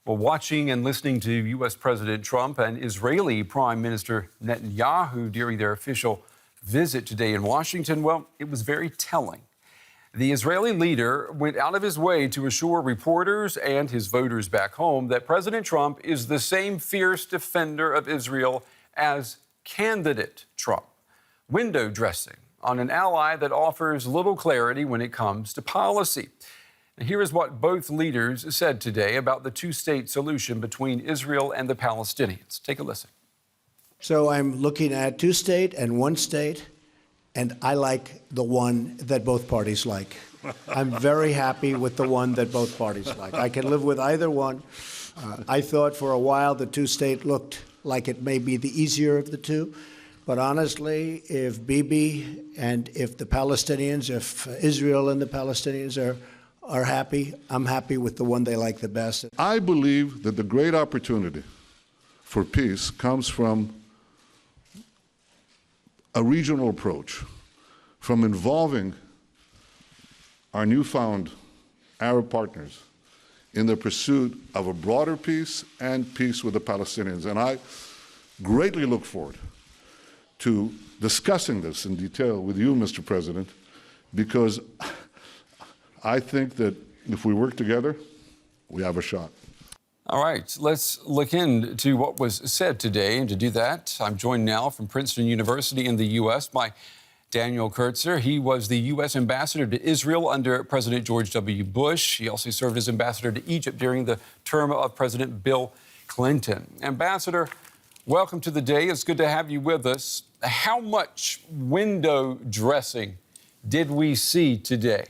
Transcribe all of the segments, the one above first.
Well, watching and listening to U.S. President Trump and Israeli Prime Minister Netanyahu during their official visit today in Washington, well, it was very telling. The Israeli leader went out of his way to assure reporters and his voters back home that President Trump is the same fierce defender of Israel as candidate Trump. Window dressing on an ally that offers little clarity when it comes to policy. And here is what both leaders said today about the two-state solution between Israel and the Palestinians. Take a listen. So I'm looking at two-state and one state, and I like the one that both parties like. I'm very happy with the one that both parties like. I can live with either one. I thought for a while the two-state looked like it may be the easier of the two. But honestly, if Bibi and if the Palestinians, if Israel and the Palestinians are happy, I'm happy with the one they like the best. I believe that the great opportunity for peace comes from a regional approach, from involving our newfound Arab partners in the pursuit of a broader peace and peace with the Palestinians. And I greatly look forward to discussing this in detail with you, Mr. President, because I think that if we work together, we have a shot. All right, let's look into what was said today. And to do that, I'm joined now from Princeton University in the U.S. by Daniel Kurtzer. He was the U.S. ambassador to Israel under President George W. Bush. He also served as ambassador to Egypt during the term of President Bill Clinton. Ambassador, welcome to the day. It's good to have you with us. How much window dressing did we see today?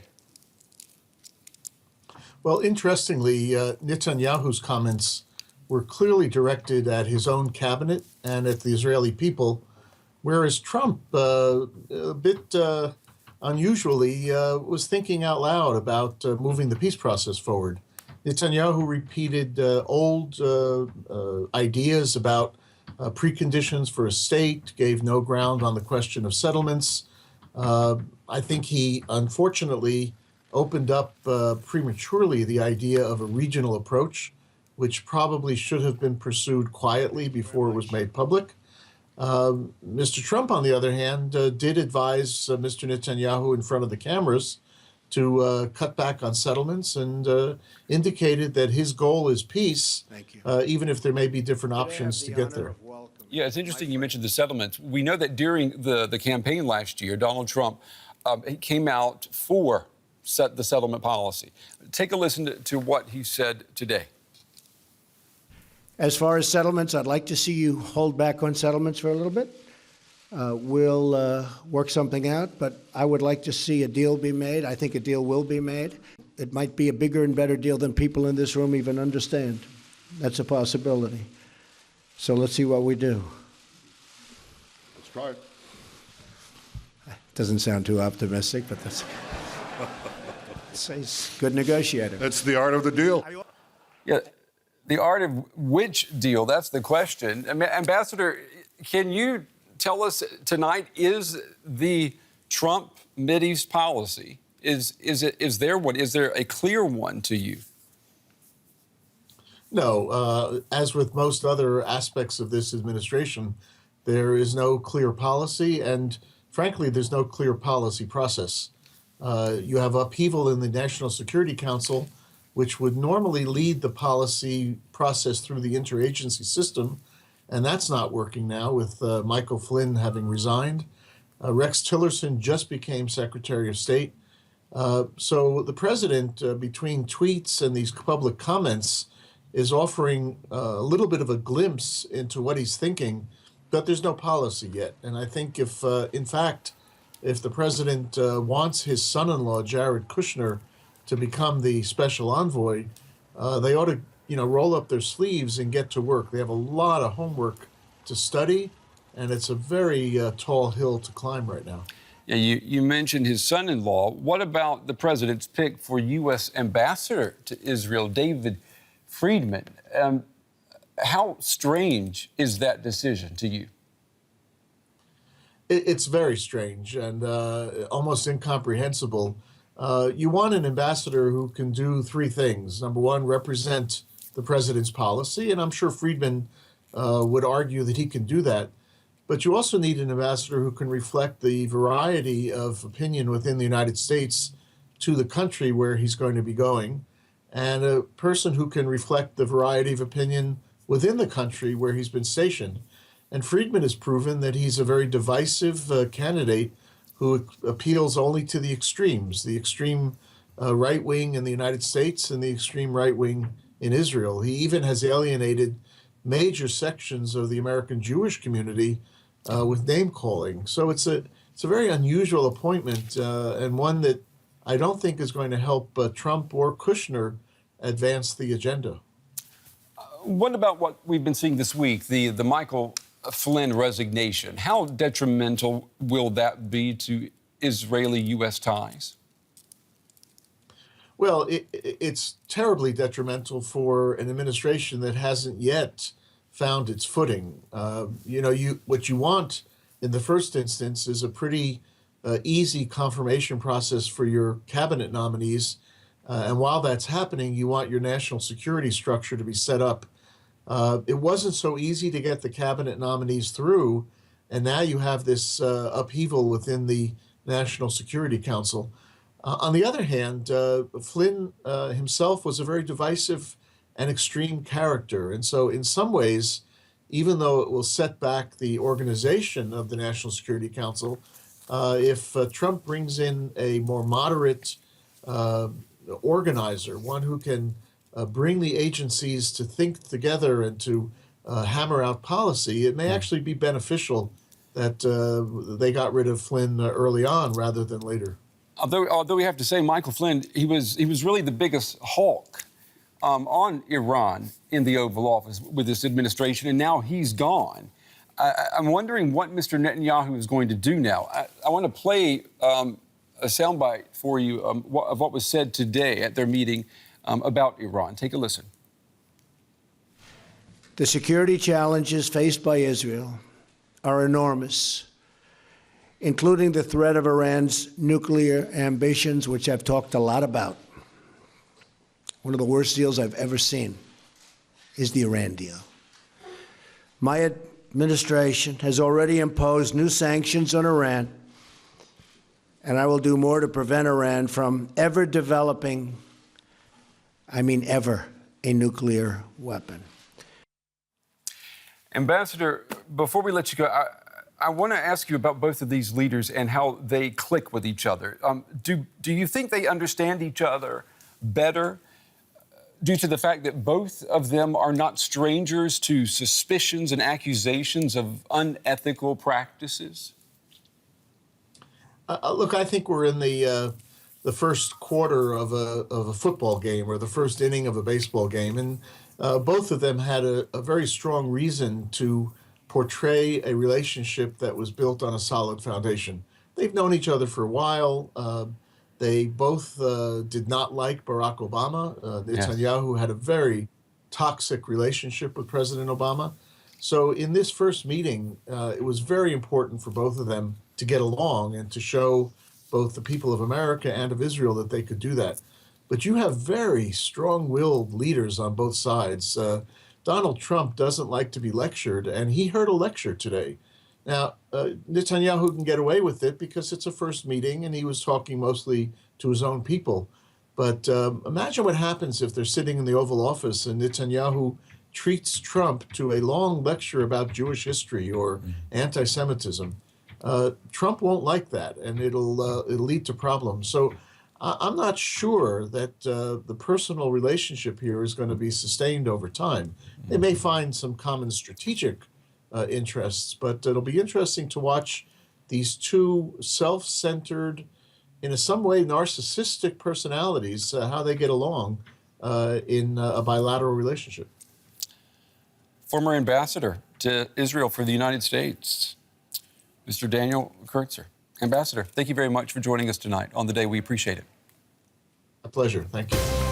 Well, interestingly, Netanyahu's comments were clearly directed at his own cabinet and at the Israeli people, whereas Trump, a bit unusually, was thinking out loud about moving the peace process forward. Netanyahu repeated old ideas about preconditions for a state, gave no ground on the question of settlements. I think he, unfortunately, opened up prematurely the idea of a regional approach, which probably should have been pursued quietly before it was made public. Mr. Trump, on the other hand, did advise Mr. Netanyahu in front of the cameras to cut back on settlements and indicated that his goal is peace, even if there may be different options to get there. Yeah, it's interesting you mentioned the settlements. We know that during the campaign last year, Donald Trump came out for the settlement policy. Take a listen to what he said today. As far as settlements, I'd like to see you hold back on settlements for a little bit. We'll work something out, but I would like to see a deal be made. I think a deal will be made. It might be a bigger and better deal than people in this room even understand. That's a possibility. So let's see what we do. Let's try it. Doesn't sound too optimistic, but that's he's a good negotiator. That's the art of the deal. Yeah, the art of which deal? That's the question. Ambassador, can you tell us tonight, is the Trump Mideast policy, is there a clear one to you? No, as with most other aspects of this administration, there is no clear policy, and frankly, there's no clear policy process. You have upheaval in the National Security Council, which would normally lead the policy process through the interagency system, and that's not working now with Michael Flynn having resigned. Rex Tillerson just became Secretary of State. So the president, between tweets and these public comments, is offering a little bit of a glimpse into what he's thinking, but there's no policy yet. And I think if, in fact, if the president wants his son-in-law, Jared Kushner, to become the special envoy, they ought to, roll up their sleeves and get to work. They have a lot of homework to study, and it's a very tall hill to climb right now. Yeah, you mentioned his son-in-law. What about the president's pick for U.S. ambassador to Israel, David Friedman? How strange is that decision to you? It's very strange and almost incomprehensible. You want an ambassador who can do three things. Number one, represent the president's policy, and I'm sure Friedman would argue that he can do that. But you also need an ambassador who can reflect the variety of opinion within the United States to the country where he's going to be going, and a person who can reflect the variety of opinion within the country where he's been stationed. And Friedman has proven that he's a very divisive candidate who appeals only to the extreme right wing in the United States and the extreme right wing in Israel. He even has alienated major sections of the American Jewish community with name calling. So it's a very unusual appointment and one that I don't think is going to help Trump or Kushner advance the agenda. What about what we've been seeing this week, the Michael Flynn resignation? How detrimental will that be to Israeli-U.S. ties? Well, it's terribly detrimental for an administration that hasn't yet found its footing. What you want in the first instance is a pretty easy confirmation process for your cabinet nominees. And while that's happening, you want your national security structure to be set up. It wasn't so easy to get the cabinet nominees through, and now you have this upheaval within the National Security Council. On the other hand, Flynn himself was a very divisive and extreme character. And so in some ways, even though it will set back the organization of the National Security Council, if Trump brings in a more moderate organizer, one who can bring the agencies to think together and to hammer out policy, it may actually be beneficial that they got rid of Flynn early on rather than later. Although we have to say, Michael Flynn, he was really the biggest hawk on Iran in the Oval Office with this administration, and now he's gone. I'm wondering what Mr. Netanyahu is going to do now. I want to play a soundbite for you of what was said today at their meeting about Iran. Take a listen. The security challenges faced by Israel are enormous, including the threat of Iran's nuclear ambitions, which I've talked a lot about. One of the worst deals I've ever seen is the Iran deal. My administration has already imposed new sanctions on Iran, and I will do more to prevent Iran from ever developing, ever, a nuclear weapon. Ambassador, before we let you go, I want to ask you about both of these leaders and how they click with each other. Do you think they understand each other better due to the fact that both of them are not strangers to suspicions and accusations of unethical practices? Look, I think we're in the first quarter of a football game or the first inning of a baseball game, and both of them had a very strong reason to portray a relationship that was built on a solid foundation. They've known each other for a while. They both did not like Barack Obama. Netanyahu had a very toxic relationship with President Obama. So in this first meeting, it was very important for both of them to get along and to show both the people of America and of Israel that they could do that. But you have very strong-willed leaders on both sides. Donald Trump doesn't like to be lectured, and he heard a lecture today. Now, Netanyahu can get away with it because it's a first meeting, and he was talking mostly to his own people. But imagine what happens if they're sitting in the Oval Office and Netanyahu treats Trump to a long lecture about Jewish history or anti-Semitism. Trump won't like that, and it'll lead to problems. So I'm not sure that the personal relationship here is going to be sustained over time. They may find some common strategic interests, but it'll be interesting to watch these two self-centered, in some way narcissistic personalities, how they get along in a bilateral relationship. Former ambassador to Israel for the United States, Mr. Daniel Kurtzer. Ambassador, thank you very much for joining us tonight on The Day. We appreciate it. A pleasure. Thank you.